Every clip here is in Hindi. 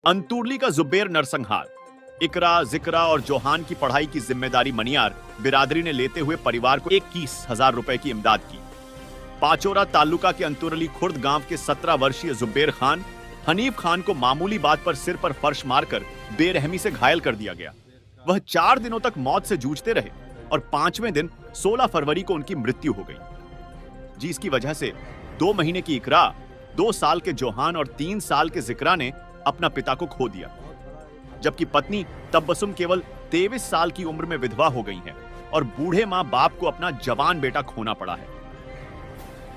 अंतुर्ली का जुबेर नरसंहार। इकरा, जिक्रा और जोहान की पढ़ाई की जिम्मेदारी मनियार बिरादरी ने लेते हुए परिवार को 21,000 रुपए की इमदाद की। पाचोरा तालुका के अंतुर्ली खुर्द गांव के 17 वर्षीय जुबेर खान हनीफ खान को मामूली बात पर सिर पर फर्श मारकर बेरहमी से घायल कर दिया गया। वह 4 दिनों तक मौत से जूझते रहे और 5वें दिन 16 फरवरी को उनकी मृत्यु हो गई, जिसकी वजह से 2 महीने की इकरा, 2 साल के जोहान और 3 साल के जिक्रा ने अपना पिता को खो दिया, जबकि पत्नी तब्बसुम केवल 23 साल की उम्र में विधवा हो गई हैं और बूढ़े मां बाप को अपना जवान बेटा खोना पड़ा है।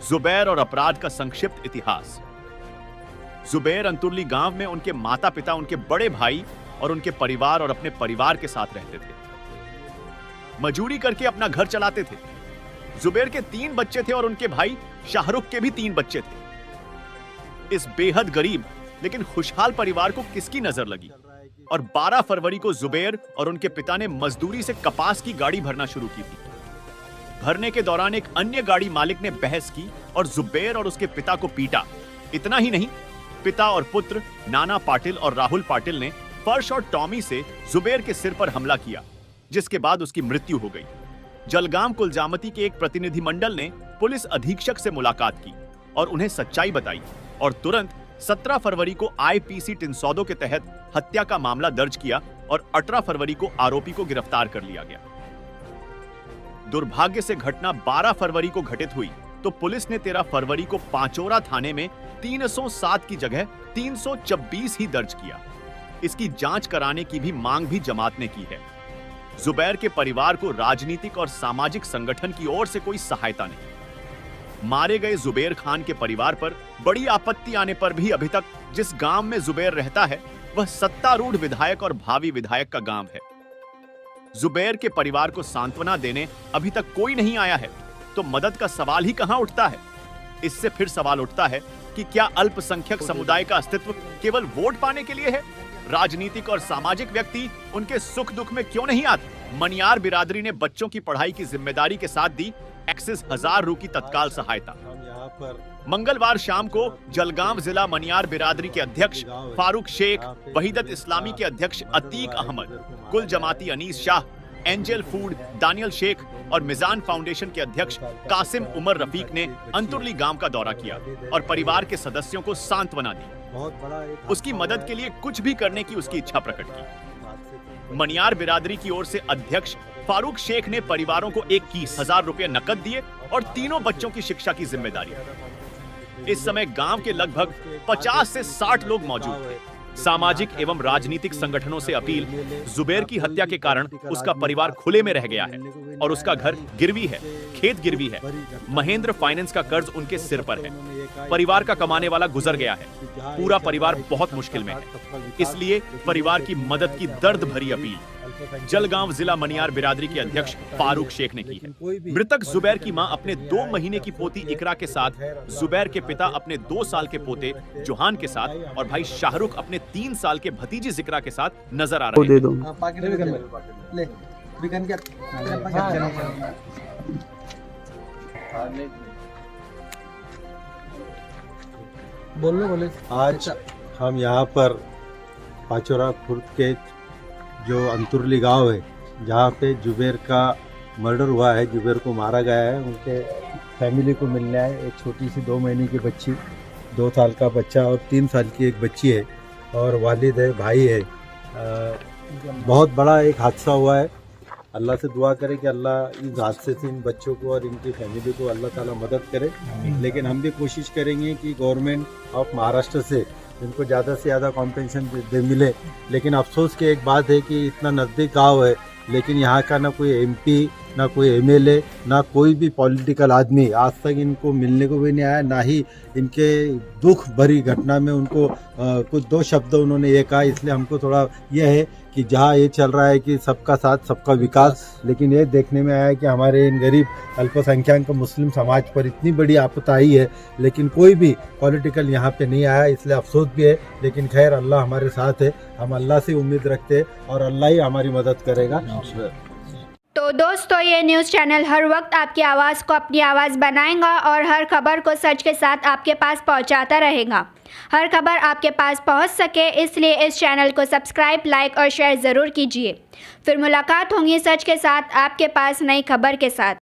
जुबैर और अपराध का संक्षिप्त इतिहास। जुबैर अंतुर्ली गांव में उनके माता पिता, उनके बड़े भाई और उनके परिवार और अपने परिवार के साथ रहते थे। मजूरी करके अपना घर चलाते थे। जुबैर के 3 बच्चे थे और उनके भाई शाहरुख के भी 3 बच्चे थे। इस बेहद गरीब लेकिन खुशहाल परिवार को किसकी नजर लगी और 12 फरवरी को जुबैर और उनके पिता ने मजदूरी से कपास की गाड़ी भरना शुरू की थी। भरने के दौरान एक अन्य गाड़ी मालिक ने बहस की और जुबैर और उसके पिता को पीटा। इतना ही नहीं, पिता और पुत्र नाना पाटिल और राहुल पाटिल ने फर्श और टॉमी से जुबैर के सिर पर हमला किया, जिसके बाद उसकी मृत्यु हो गई। जलगाम कुलजामती के एक प्रतिनिधिमंडल ने पुलिस अधीक्षक से मुलाकात की और उन्हें सच्चाई बताई और तुरंत 17 फरवरी को आईपीसी टिनसौदो के तहत हत्या का मामला दर्ज किया और 18 फरवरी को आरोपी को गिरफ्तार कर लिया गया। दुर्भाग्य से घटना 12 फरवरी को घटित हुई तो पुलिस ने 13 फरवरी को पाचोरा थाने में 307 की जगह 326 ही दर्ज किया। इसकी जांच कराने की भी मांग भी जमात ने की है। जुबैर के परिवार को राजनीतिक और सामाजिक संगठन की ओर से कोई सहायता नहीं। मारे गए जुबैर खान के परिवार पर बड़ी आपत्ति आने पर भी अभी तक जिस गांव में जुबैर रहता है वह सत्तारूढ़ विधायक और भावी विधायक का गांव है। जुबैर के परिवार को सांत्वना देने अभी तक कोई नहीं आया है तो मदद का सवाल ही कहां उठता है। इससे फिर सवाल उठता है कि क्या अल्पसंख्यक समुदाय का अस्तित्व केवल वोट पाने के लिए है? राजनीतिक और सामाजिक व्यक्ति उनके सुख दुख में क्यों नहीं आते? मनियार बिरादरी ने बच्चों की पढ़ाई की जिम्मेदारी के साथ दी 1000 रू की तत्काल सहायता। मंगलवार शाम को जलगांव जिला मनियार बिरादरी के अध्यक्ष फारूक शेख, वहीदत इस्लामी के अध्यक्ष अतीक अहमद, कुल जमाती अनीस शाह, एंजल फूड दानियल शेख और मिजान फाउंडेशन के अध्यक्ष कासिम उमर रफीक ने अंतुर्ली गांव का दौरा किया और परिवार के सदस्यों को सांत्वना दी। उसकी मदद के लिए कुछ भी करने की उसकी इच्छा प्रकट की। मनियार बिरादरी की ओर से अध्यक्ष फारूक शेख ने परिवारों को 21,000 रुपए नकद दिए और तीनों बच्चों की शिक्षा की जिम्मेदारी। इस समय गांव के लगभग 50 से 60 लोग मौजूद थे। सामाजिक एवं राजनीतिक संगठनों से अपील, जुबैर की हत्या के कारण उसका परिवार खुले में रह गया है और उसका घर गिरवी है, खेत गिरवी है, महेंद्र फाइनेंस का कर्ज उनके सिर पर है, परिवार का कमाने वाला गुजर गया है, पूरा परिवार बहुत मुश्किल में है। इसलिए परिवार की मदद की दर्द भरी अपील जलगांव जिला मनियार बिरादरी के अध्यक्ष फारूक शेख ने की है। मृतक जुबैर की मां अपने 2 महीने की पोती इकरा के साथ, जुबैर के पिता अपने 2 साल के पोते जोहान के साथ और भाई शाहरुख अपने 3 साल के भतीजी जिक्रा के साथ नजर आ रहे हैं। आज हम यहाँ पर पाचोरा खुर्द के जो अंतुर्ली गांव है, जहाँ पे जुबैर का मर्डर हुआ है, जुबैर को मारा गया है, उनके फैमिली को मिलने आए। एक छोटी सी 2 महीने की बच्ची, 2 साल का बच्चा और 3 साल की एक बच्ची है और वालिद है, भाई है। बहुत बड़ा एक हादसा हुआ है। अल्लाह से दुआ करें कि अल्लाह इस हादसे से इन बच्चों को और इनकी फैमिली को अल्लाह ताला मदद करे। लेकिन हम भी कोशिश करेंगे कि गवर्नमेंट ऑफ महाराष्ट्र से इनको ज़्यादा से ज़्यादा कॉम्पेंसेशन मिले। लेकिन अफसोस की एक बात है कि इतना नज़दीक गाँव है लेकिन यहाँ का ना कोई MP, ना कोई MLA, ना कोई भी पॉलिटिकल आदमी आज तक इनको मिलने को भी नहीं आया। ना ही इनके दुख भरी घटना में उनको कुछ 2 शब्द उन्होंने ये कहा। इसलिए हमको थोड़ा यह है कि जहाँ ये चल रहा है कि सबका साथ सबका विकास, लेकिन ये देखने में आया कि हमारे इन गरीब अल्पसंख्यक मुस्लिम समाज पर इतनी बड़ी आपत आई है लेकिन कोई भी पॉलिटिकल यहाँ पे नहीं आया। इसलिए अफसोस भी है, लेकिन खैर अल्लाह हमारे साथ है। हम अल्लाह से उम्मीद रखते हैं और अल्लाह ही हमारी मदद करेगा। तो तो दोस्तों, ये न्यूज़ चैनल हर वक्त आपकी आवाज़ को अपनी आवाज़ बनाएगा और हर खबर को सच के साथ आपके पास पहुंचाता रहेगा। हर खबर आपके पास पहुंच सके, इसलिए इस चैनल को सब्सक्राइब, लाइक और शेयर ज़रूर कीजिए। फिर मुलाकात होगी सच के साथ आपके पास नई खबर के साथ।